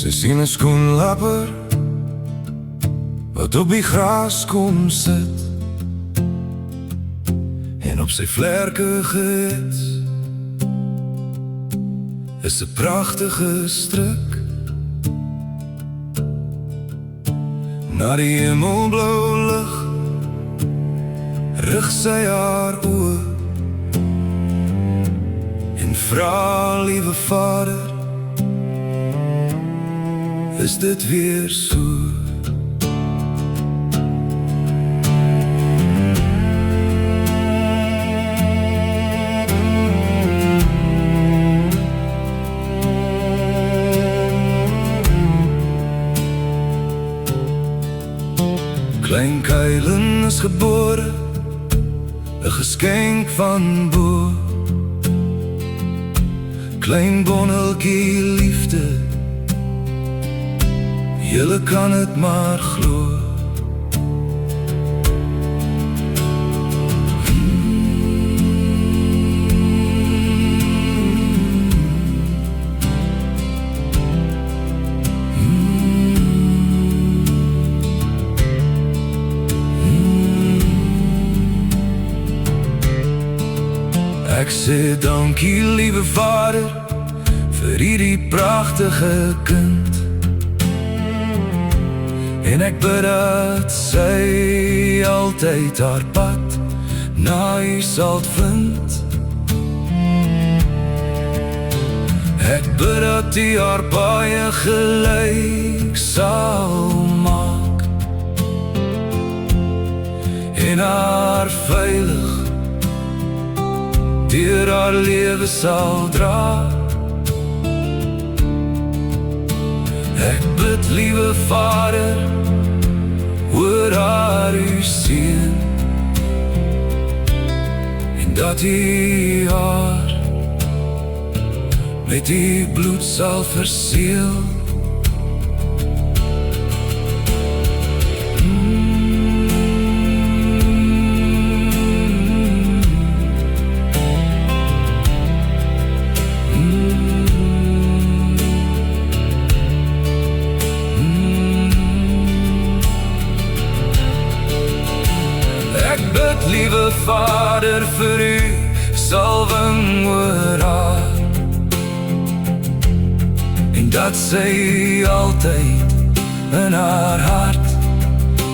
Sy sien 'n skoenlapper wat op die gras kom sit en op sy vlerke gehits is 'n pragtige stryk. Na die hemelblou lig rig sy haar oë en vra, liewe Vader, is dit weer so? Klein Kylen is gebore, 'n geskenk van bo. Klein bonneltjie liefde, julle kan het maar glo. Ek sê dankie, liewe Vader, vir hierdie pragtige kind. En ek bid dat sy altyd haar pad na U sal vind. Ek bid dat U haar baie gelyk sal maak en haar veilig deur haar lewe sal dra. Ek bid, liewe Vader, hoor haar U seën en dat U haar met U bloed sal verseël. Liewe Vader, vir U salwing oor haar en dat sy altyd in haar hart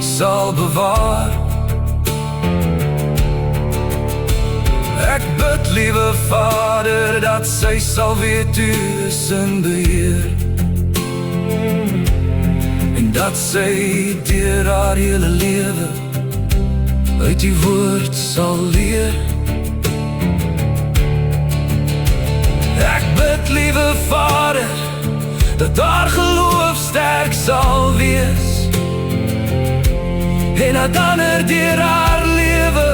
sal bewaar. Ek bid, liewe Vader, dat sy sal weet U is in beheer en dat sy deur haar hele lewe uit die woord sal leer. Ek bid, liewe Vader, dat haar geloof sterk sal wees en dat ander deur haar lewe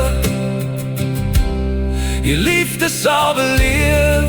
U liefde sal beleef.